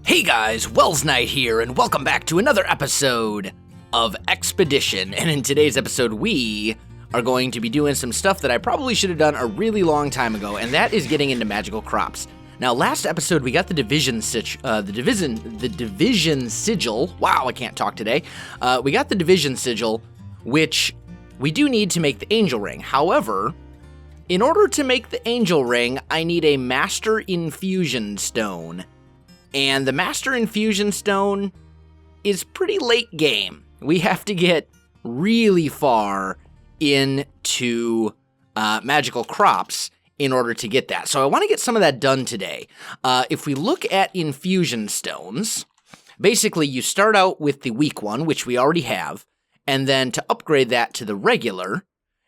Hey guys, Welsknight here, and welcome back to another episode of Expedition. And in today's episode, we are going to be doing some stuff that I probably should have done a really long time ago, and that is getting into magical crops. Now, last episode, we got the division sigil. Wow, I can't talk today. We got the division sigil, which we do need to make the angel ring. However, in order to make the angel ring, I need a master infusion stone. And the Master Infusion Stone is pretty late game. We have to get really far into magical crops in order to get that. So I want to get some of that done today. If we look at infusion stones, basically you start out with the weak one, which we already have, and then to upgrade that to the regular,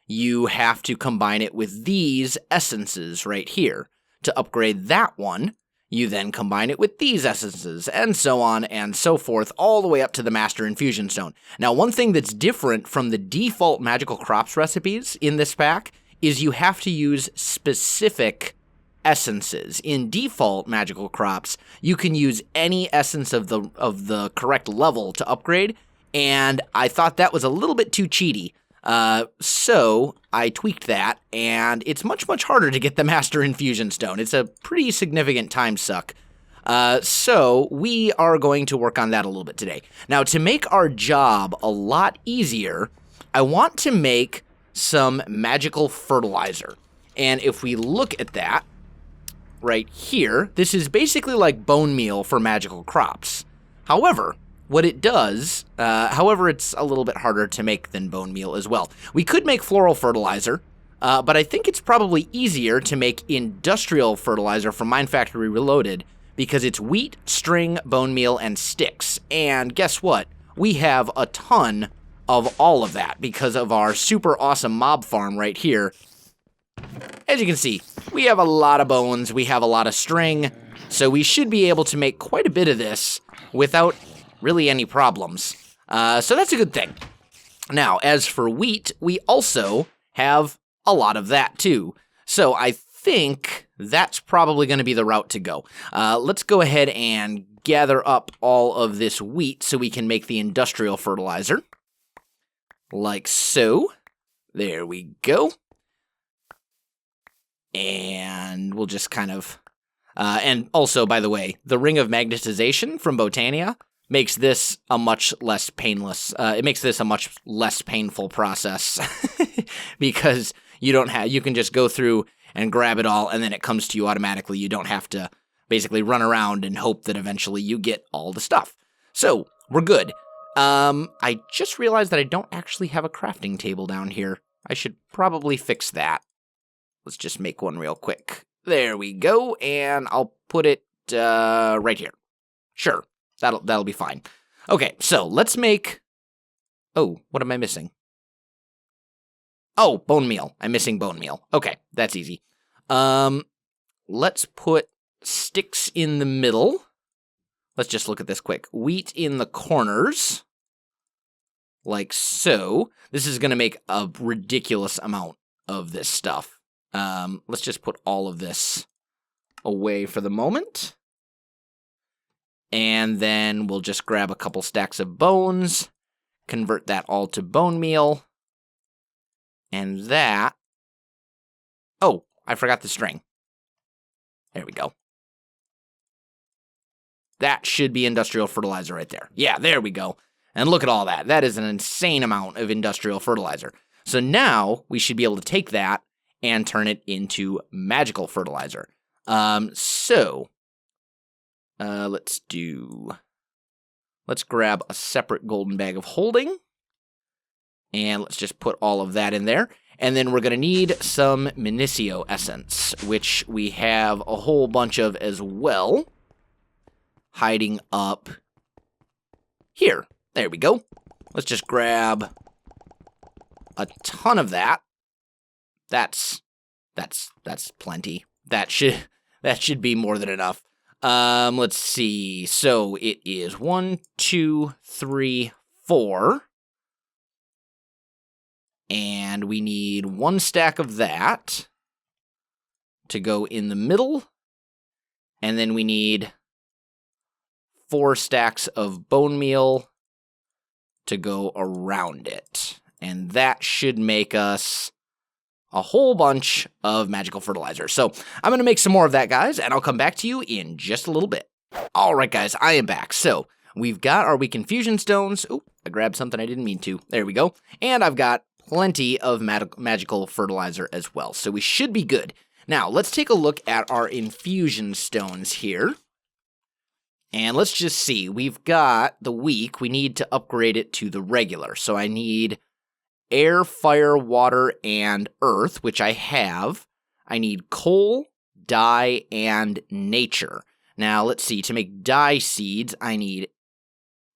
you have to combine it with these essences right here. To upgrade that one, you then combine it with these essences, and so on and so forth, all the way up to the Master Infusion Stone. Now, one thing that's different from the default Magical Crops recipes in this pack is you have to use specific essences. In default Magical Crops, you can use any essence of the correct level to upgrade, and I thought that was a little bit too cheaty. So I tweaked that, and it's much, much harder to get the Master Infusion Stone. It's a pretty significant time suck. So we are going to work on that a little bit today. Now, to make our job a lot easier, I want to make some magical fertilizer. And if we look at that right here, this is basically like bone meal for magical crops. However, what it does, however, it's a little bit harder to make than bone meal as well. We could make floral fertilizer, but I think it's probably easier to make industrial fertilizer from Mine Factory Reloaded because it's wheat, string, bone meal, and sticks. And guess what? We have a ton of all of that because of our super awesome mob farm right here. As you can see, we have a lot of bones, we have a lot of string, so we should be able to make quite a bit of this without really any problems. So that's a good thing. Now, as for wheat, we also have a lot of that too. So I think that's probably going to be the route to go. Let's go ahead and gather up all of this wheat so we can make the industrial fertilizer. Like so. There we go. And we'll just kind of... and also, by the way, the Ring of Magnetization from Botania makes this a much less painless, it makes this a much less painful process because you can just go through and grab it all and then it comes to you automatically. You don't have to basically run around and hope that eventually you get all the stuff. So, we're good. I just realized that I don't actually have a crafting table down here. I should probably fix that. Let's just make one real quick. There we go, and I'll put it right here. Sure. That'll be fine. Okay, so let's make... Oh, what am I missing? Oh, bone meal. I'm missing bone meal. Okay, that's easy. Let's put sticks in the middle. Let's just look at this quick. Wheat in the corners. Like so. This is going to make a ridiculous amount of this stuff. Let's just put all of this away for the moment. And then we'll just grab a couple stacks of bones, convert that all to bone meal, and that... Oh, I forgot the string. There we go. That should be industrial fertilizer right there. Yeah, there we go. And look at all that. That is an insane amount of industrial fertilizer. So now we should be able to take that and turn it into magical fertilizer. Let's grab a separate golden bag of holding, and let's just put all of that in there. And then we're going to need some Minicio essence, which we have a whole bunch of as well, hiding up here. There we go. Let's just grab a ton of that. That's plenty. That should be more than enough. Let's see. So it is 1, 2, 3, 4. And we need 1 stack of that. to go in the middle. And then we need 4 stacks of bone meal to go around it. And that should make us a whole bunch of magical fertilizer. So I'm going to make some more of that, guys, and I'll come back to you in just a little bit. All right, guys, I am back. So we've got our weak infusion stones. Oh, I grabbed something I didn't mean to. There we go. And I've got plenty of magical fertilizer as well. So we should be good. Now, let's take a look at our infusion stones here. And let's just see. We've got the weak. We need to upgrade it to the regular. So I need air, fire, water, and earth, which I have. I need coal, dye, and nature. Now, let's see. To make dye seeds, I need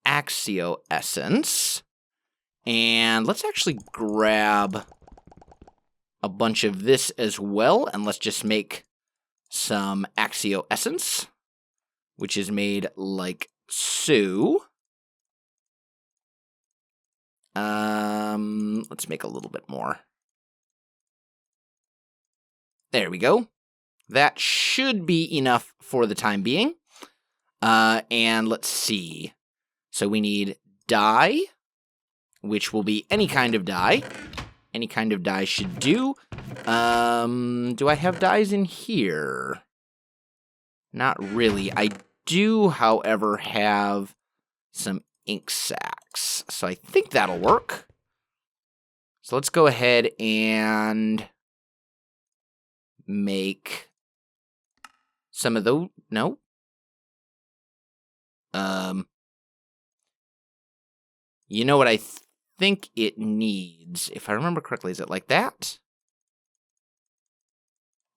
Axio Essence. And let's actually grab a bunch of this as well, and let's just make some Axio Essence, which is made like so. Let's make a little bit more. There we go. That should be enough for the time being. And let's see. So we need dye, which will be any kind of dye. Any kind of dye should do. Do I have dyes in here? Not really. I do, however, have some ink sacs. So I think that'll work. So let's go ahead and make some of those. No. You know what I think it needs, if I remember correctly, is it like that?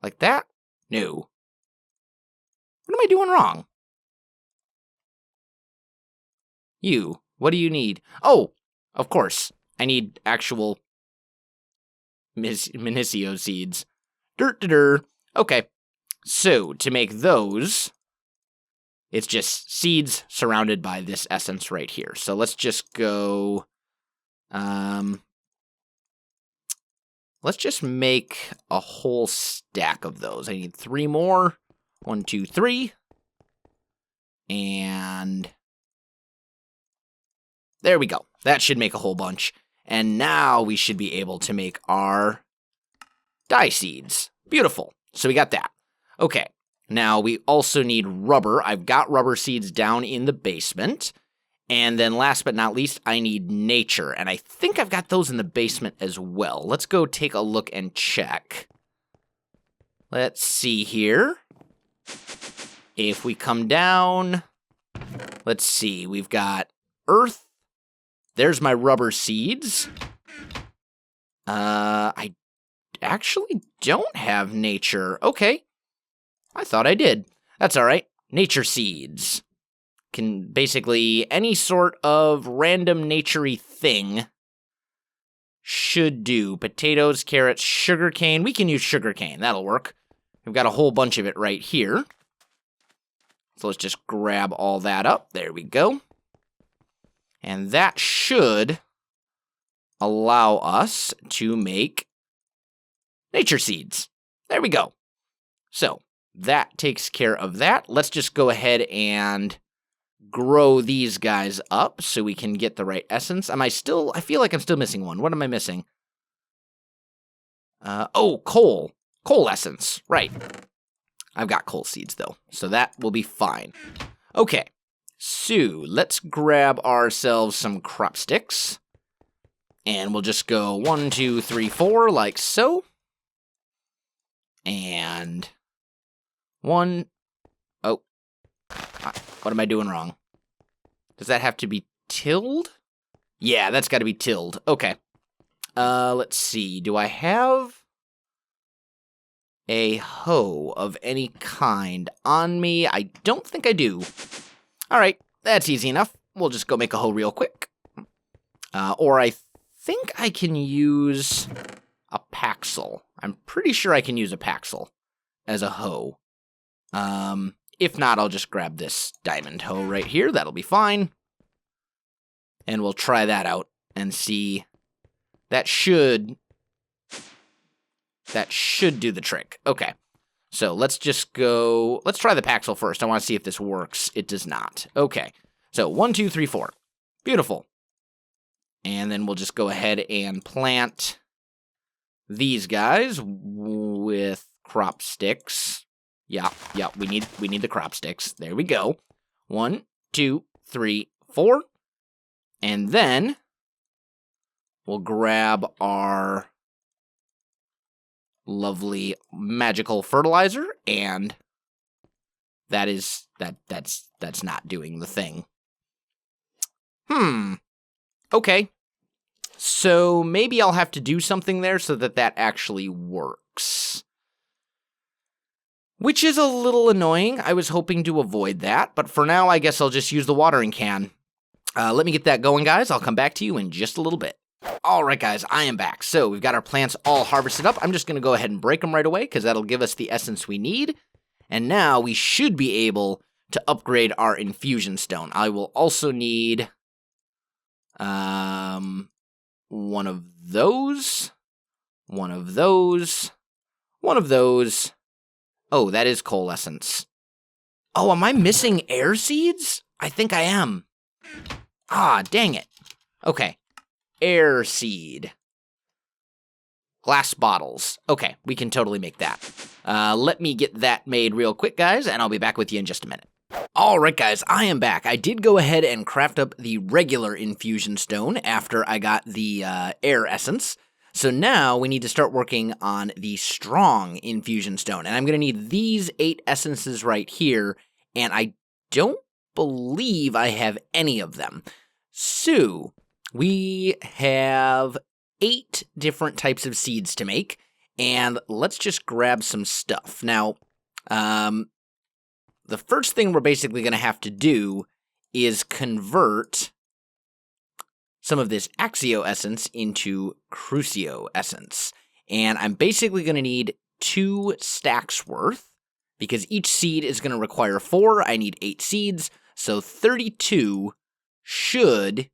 Like that? No. What am I doing wrong? You, what do you need? Oh, of course, I need actual Minicio seeds. Okay, so to make those, it's just seeds surrounded by this essence right here. So let's just go, let's just make a whole stack of those. I need 3 more. 1, 2, 3. And there we go. That should make a whole bunch. And now we should be able to make our dye seeds. Beautiful. So we got that. Okay. Now we also need rubber. I've got rubber seeds down in the basement. And then last but not least, I need nature. And I think I've got those in the basement as well. Let's go take a look and check. Let's see here. If we come down, let's see. We've got earth. There's my rubber seeds. I actually don't have nature. Okay. I thought I did. That's all right. Nature seeds. Can basically any sort of random nature-y thing should do. Potatoes, carrots, sugarcane. We can use sugarcane. That'll work. We've got a whole bunch of it right here. So let's just grab all that up. There we go. And that should allow us to make nature seeds. There we go. So that takes care of that. Let's just go ahead and grow these guys up so we can get the right essence. I feel like I'm still missing one. What am I missing? Oh, coal. Coal essence. Right. I've got coal seeds, though, so that will be fine. Okay. So let's grab ourselves some crop sticks. And we'll just go 1, 2, 3, 4, like so. And 1. Oh. What am I doing wrong? Does that have to be tilled? Yeah, that's got to be tilled. Okay. Let's see. Do I have a hoe of any kind on me? I don't think I do. All right, that's easy enough. We'll just go make a hoe real quick. Or I think I can use a paxel. I'm pretty sure I can use a paxel as a hoe. If not, I'll just grab this diamond hoe right here. That'll be fine. And we'll try that out and see. That should do the trick. Okay. So let's just go, let's try the Paxel first. I want to see if this works. It does not. Okay. So 1, 2, 3, 4. Beautiful. And then we'll just go ahead and plant these guys with crop sticks. Yeah, we need the crop sticks. There we go. 1, 2, 3, 4. And then we'll grab our lovely magical fertilizer, and that's not doing the thing. Okay. So maybe I'll have to do something there so that actually works. Which is a little annoying. I was hoping to avoid that, but for now I guess I'll just use the watering can. Let me get that going, guys. I'll come back to you in just a little bit. Alright guys, I am back. So we've got our plants all harvested up. I'm just going to go ahead and break them right away because that'll give us the essence we need. And now we should be able to upgrade our infusion stone. I will also need one of those, one of those, one of those. Oh, that is coal essence. Oh, am I missing air seeds? I think I am. Ah, dang it. Okay. Air seed. Glass bottles. Okay, we can totally make that. Let me get that made real quick, guys, and I'll be back with you in just a minute. Alright, guys, I am back. I did go ahead and craft up the regular infusion stone after I got the air essence. So now we need to start working on the strong infusion stone. And I'm going to need these 8 essences right here, and I don't believe I have any of them. So we have 8 different types of seeds to make, and let's just grab some stuff. Now, the first thing we're basically going to have to do is convert some of this Axio essence into Crucio essence. And I'm basically going to need 2 stacks worth, because each seed is going to require 4. I need 8 seeds, so 32 should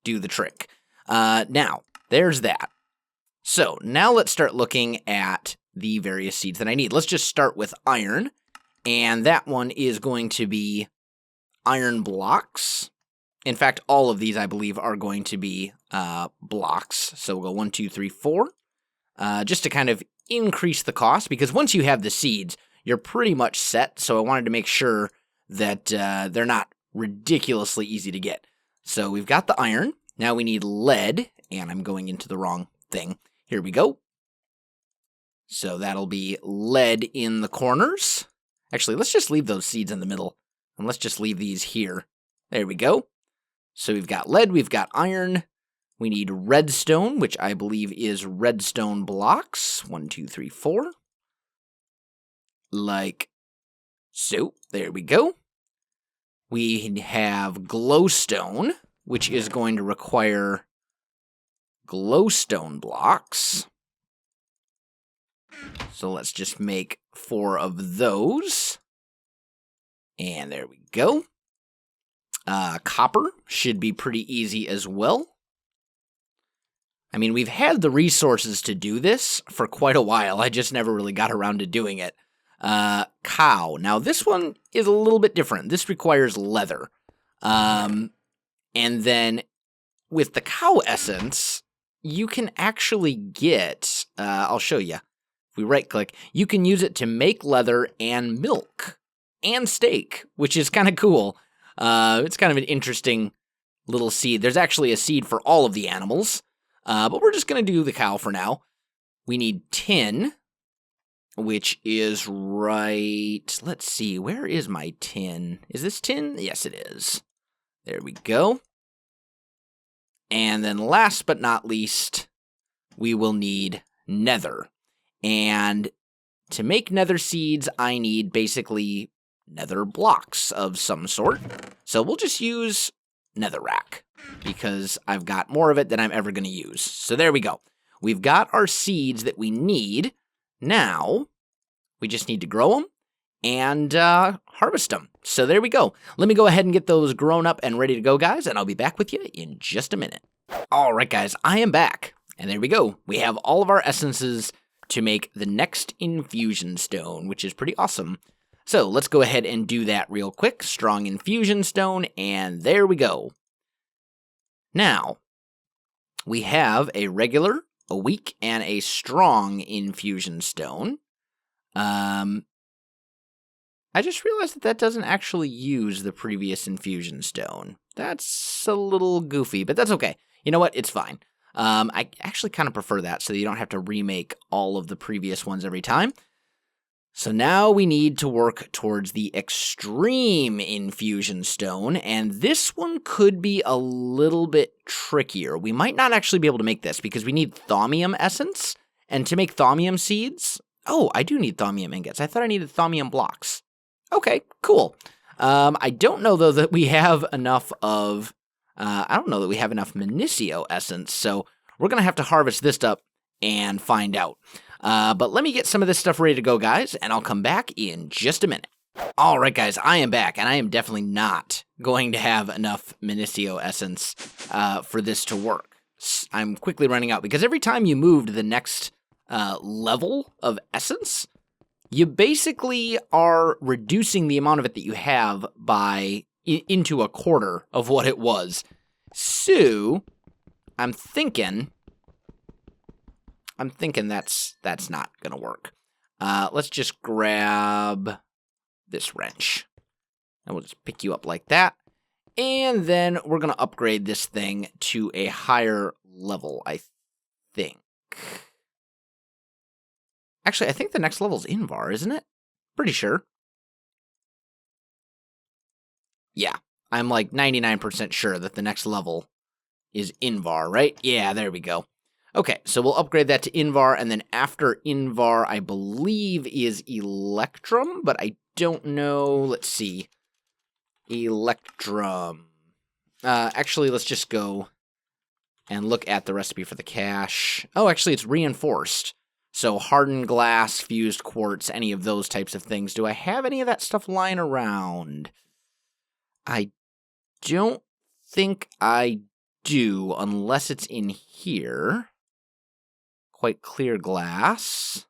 do the trick. Now, there's that. So, now let's start looking at the various seeds that I need. Let's just start with iron, and that one is going to be iron blocks. In fact, all of these, I believe, are going to be blocks. So we'll go 1, 2, 3, 4, just to kind of increase the cost, because once you have the seeds, you're pretty much set. So I wanted to make sure that they're not ridiculously easy to get. So we've got the iron. Now we need lead, and I'm going into the wrong thing. Here we go. So that'll be lead in the corners. Actually, let's just leave those seeds in the middle, and let's just leave these here. There we go. So we've got lead, we've got iron. We need redstone, which I believe is redstone blocks. 1, 2, 3, 4. Like so. There we go. We have glowstone, which is going to require glowstone blocks. So let's just make 4 of those. And there we go. Copper should be pretty easy as well. I mean, we've had the resources to do this for quite a while. I just never really got around to doing it. Cow. Now, this one is a little bit different. This requires leather. And then with the cow essence, you can actually get, I'll show you. If we right-click, you can use it to make leather and milk and steak, which is kind of cool. It's kind of an interesting little seed. There's actually a seed for all of the animals, but we're just going to do the cow for now. We need tin, which is right... Let's see, where is my tin? Is this tin? Yes, it is. There we go. And then last but not least, we will need nether. And to make nether seeds, I need basically nether blocks of some sort. So we'll just use netherrack, because I've got more of it than I'm ever going to use. So there we go. We've got our seeds that we need. Now, we just need to grow them and harvest them. So there we go. Let me go ahead and get those grown up and ready to go, guys, and I'll be back with you in just a minute. All right, guys, I am back. And there we go. We have all of our essences to make the next infusion stone, which is pretty awesome. So let's go ahead and do that real quick. Strong infusion stone, and there we go. Now, we have a regular, a weak, and a strong infusion stone. I just realized that doesn't actually use the previous infusion stone. That's a little goofy, but that's okay. You know what? It's fine. I actually kind of prefer that so that you don't have to remake all of the previous ones every time. So now we need to work towards the extreme infusion stone, and this one could be a little bit trickier. We might not actually be able to make this because we need thaumium essence, and to make thaumium seeds... Oh, I do need thaumium ingots. I thought I needed thaumium blocks. Okay, cool. I don't know, though, that we have enough of... I don't know that we have enough Minicio essence, so we're going to have to harvest this up and find out. But let me get some of this stuff ready to go, guys, and I'll come back in just a minute. All right, guys, I am back, and I am definitely not going to have enough Minicio essence for this to work. I'm quickly running out, because every time you move to the next level of essence, you basically are reducing the amount of it that you have by into a quarter of what it was. So, I'm thinking that's not going to work. Let's just grab this wrench. And we'll just pick you up like that. And then we're going to upgrade this thing to a higher level, I think. Actually, I think the next level's Invar, isn't it? Pretty sure. Yeah, I'm like 99% sure that the next level is Invar, right? Yeah, there we go. Okay, so we'll upgrade that to Invar, and then after Invar, I believe is Electrum, but I don't know. Let's see. Electrum. Actually, let's just go and look at the recipe for the cache. Oh, actually, it's reinforced. So hardened glass, fused quartz, any of those types of things. Do I have any of that stuff lying around? I don't think I do, unless it's in here. Quite clear glass.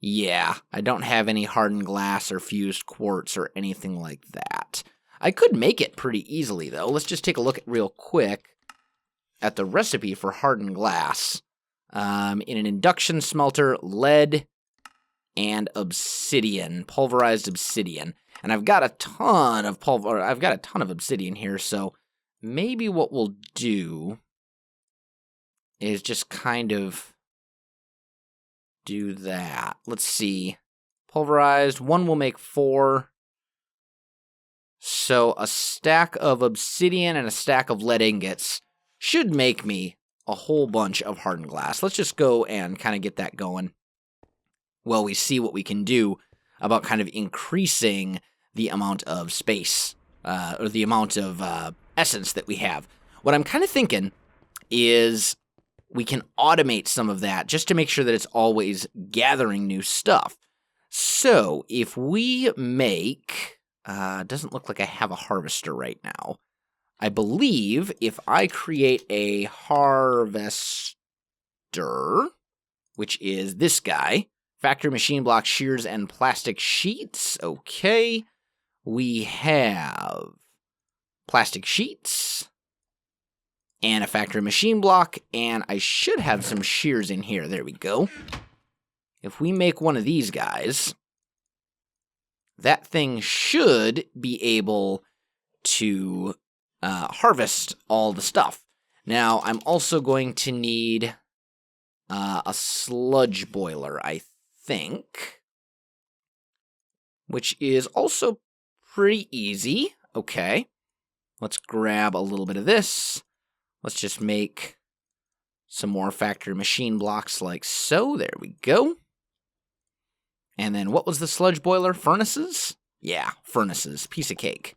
Yeah, I don't have any hardened glass or fused quartz or anything like that. I could make it pretty easily, though. Let's just take a look real quick at the recipe for hardened glass. In an induction smelter, lead and obsidian, pulverized obsidian. And I've got a ton of obsidian here, so maybe what we'll do is just kind of do that. Let's see. Pulverized, 1 will make 4. So a stack of obsidian and a stack of lead ingots should make me a whole bunch of hardened glass. Let's just go and kind of get that going while we see what we can do about kind of increasing the amount of space, or the amount of essence that we have. What I'm kind of thinking is we can automate some of that just to make sure that it's always gathering new stuff. So if we make, doesn't look like I have a harvester right now. I believe if I create a harvester, which is this guy, factory machine block, shears, and plastic sheets. Okay, we have plastic sheets and a factory machine block, and I should have some shears in here. There we go. If we make one of these guys, that thing should be able to harvest all the stuff. Now, I'm also going to need a sludge boiler, I think, which is also pretty easy. Okay, let's grab a little bit of this. Let's just make some more factory machine blocks like so. There we go. And then what was the sludge boiler? Furnaces? Yeah, furnaces. Piece of cake.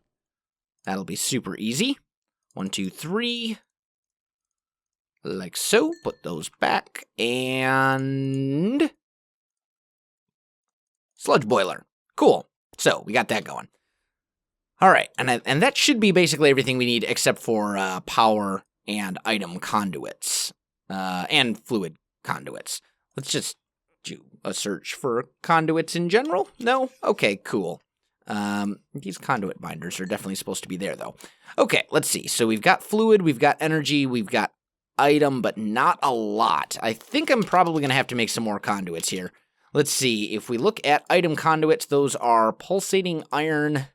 That'll be super easy. 1, 2, 3. Like so. Put those back. And sludge boiler. Cool. So, we got that going. All right. And that should be basically everything we need except for power and item conduits. And fluid conduits. Let's just do a search for conduits in general. No? Okay, cool. These conduit binders are definitely supposed to be there, though. Okay, let's see. So we've got fluid, we've got energy, we've got item, but not a lot. I think I'm probably going to have to make some more conduits here. Let's see. If we look at item conduits, those are pulsating iron.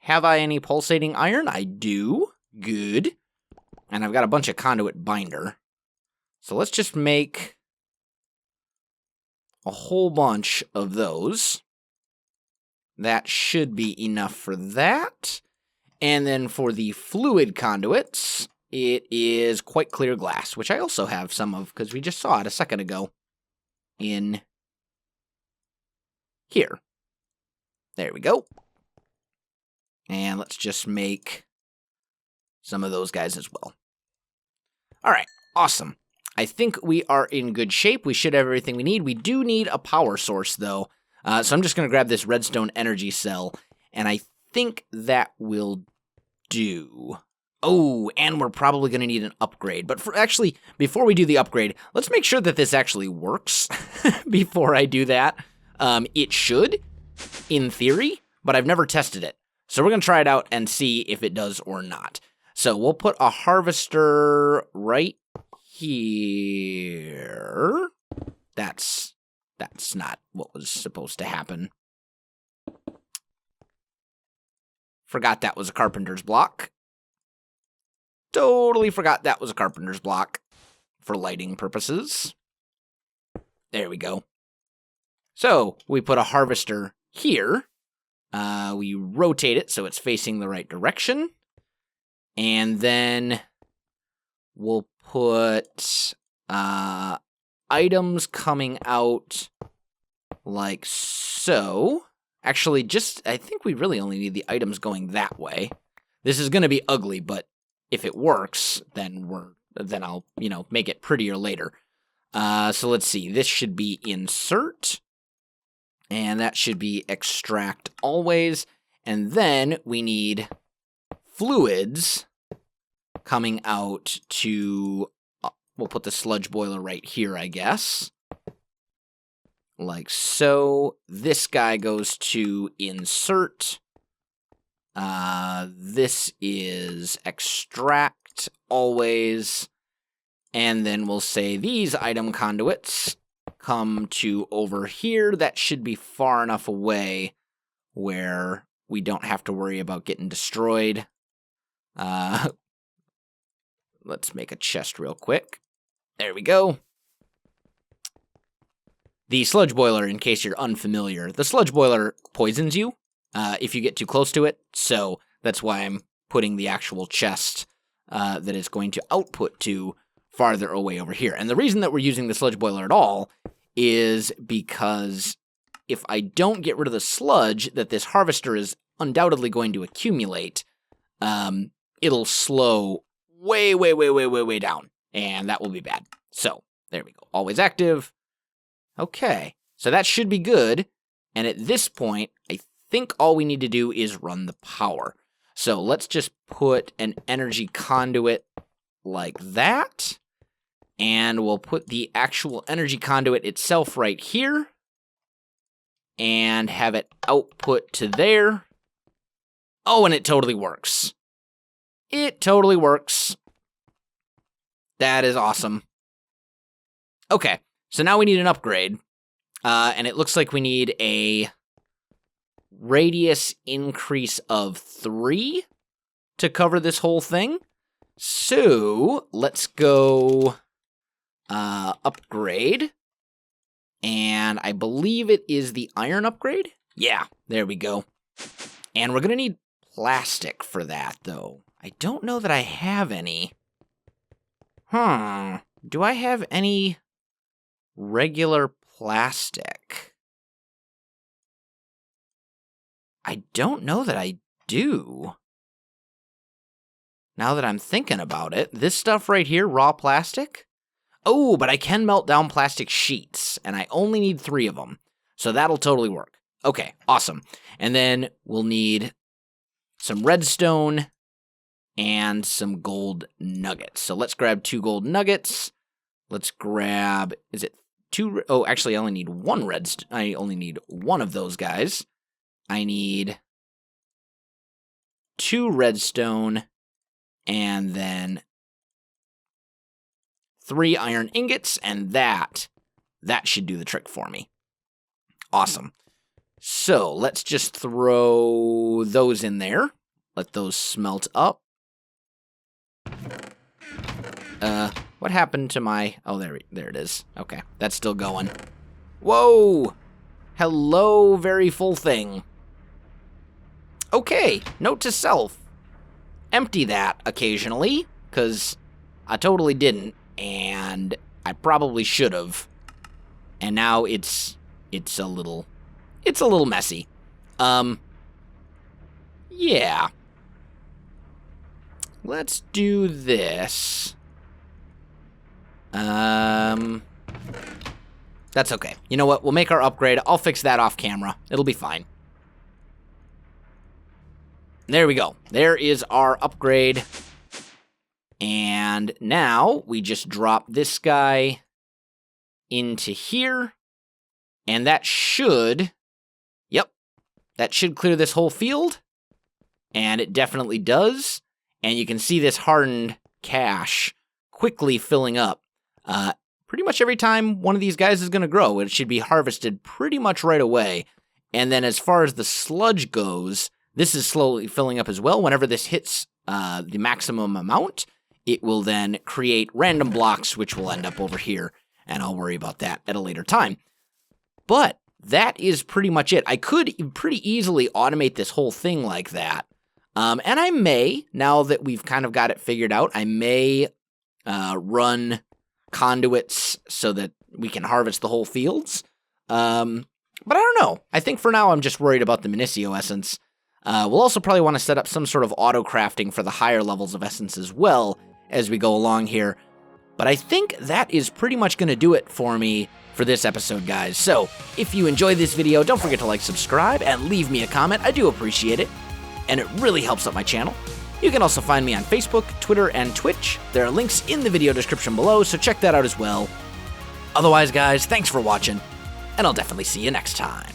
Have I any pulsating iron? I do. Good. And I've got a bunch of conduit binder. So let's just make a whole bunch of those. That should be enough for that. And then for the fluid conduits, it is quite clear glass, which I also have some of because we just saw it a second ago in here. There we go. And let's just make some of those guys as well. All right, awesome. I think we are in good shape. We should have everything we need. We do need a power source, though. So I'm just going to grab this redstone energy cell, and I think that will do. Oh, and we're probably going to need an upgrade. But actually, before we do the upgrade, let's make sure that this actually works before I do that. It should, in theory, but I've never tested it. So we're going to try it out and see if it does or not. So we'll put a harvester right here. That's not what was supposed to happen. Forgot that was a carpenter's block. Totally forgot that was a carpenter's block for lighting purposes. There we go. So we put a harvester here. We rotate it so it's facing the right direction. And then we'll put items coming out like so. Actually, I think we really only need the items going that way. This is going to be ugly, but if it works, then I'll, make it prettier later. So let's see. This should be insert. And that should be extract always. And then we need fluids coming out to, we'll put the sludge boiler right here, I guess. Like so. This guy goes to insert. This is extract always. And then we'll say these item conduits come to over here. That should be far enough away where we don't have to worry about getting destroyed. Let's make a chest real quick. There we go. The sludge boiler, in case you're unfamiliar, the sludge boiler poisons you if you get too close to it. So that's why I'm putting the actual chest that it's going to output to farther away over here. And the reason that we're using the sludge boiler at all is because if I don't get rid of the sludge that this harvester is undoubtedly going to accumulate, it'll slow way down, and that will be bad. So there we go. Always active. Okay, so that should be good. And at this point, I think all we need to do is run the power. So let's just put an energy conduit like that. And we'll put the actual energy conduit itself right here. And have it output to there. Oh, and it totally works. It totally works. That is awesome. Okay, so now we need an upgrade. And it looks like we need a radius increase of 3 to cover this whole thing. So let's go upgrade. And I believe it is the iron upgrade. Yeah, there we go. And we're going to need plastic for that, though. I don't know that I have any. Do I have any regular plastic? I don't know that I do. Now that I'm thinking about it, this stuff right here, raw plastic? Oh, but I can melt down plastic sheets, and I only need 3 of them. So that'll totally work. Okay, awesome. And then we'll need some redstone and some gold nuggets. So let's grab 2 gold nuggets. let's grab, is it 2? Oh, actually, I only need 1 redstone. I only need 1 of those guys. I need 2 redstone and then 3 iron ingots, and that should do the trick for me. Awesome. So let's just throw those in there. Let those smelt up. What happened to my... Oh, there it is. Okay, that's still going. Whoa! Hello, very full thing. Okay, note to self. Empty that occasionally, because I totally didn't, and I probably should have. And now it's a little messy. Yeah. Let's do this. That's okay. You know what? We'll make our upgrade. I'll fix that off camera. It'll be fine. There we go. There is our upgrade. And now we just drop this guy into here. And that should... Yep. That should clear this whole field. And it definitely does. And you can see this hardened cache quickly filling up. Pretty much every time one of these guys is going to grow, it should be harvested pretty much right away. And then as far as the sludge goes, this is slowly filling up as well. Whenever this hits the maximum amount, it will then create random blocks, which will end up over here. And I'll worry about that at a later time. But that is pretty much it. I could pretty easily automate this whole thing like that. And I may, now that we've kind of got it figured out, I may run conduits so that we can harvest the whole fields. But I don't know. I think for now I'm just worried about the Minicio essence. We'll also probably want to set up some sort of auto crafting for the higher levels of essence as well as we go along here. But I think that is pretty much going to do it for me for this episode, guys. So if you enjoyed this video, don't forget to like, subscribe, and leave me a comment. I do appreciate it, and it really helps out my channel. You can also find me on Facebook, Twitter, and Twitch. There are links in the video description below, so check that out as well. Otherwise, guys, thanks for watching, and I'll definitely see you next time.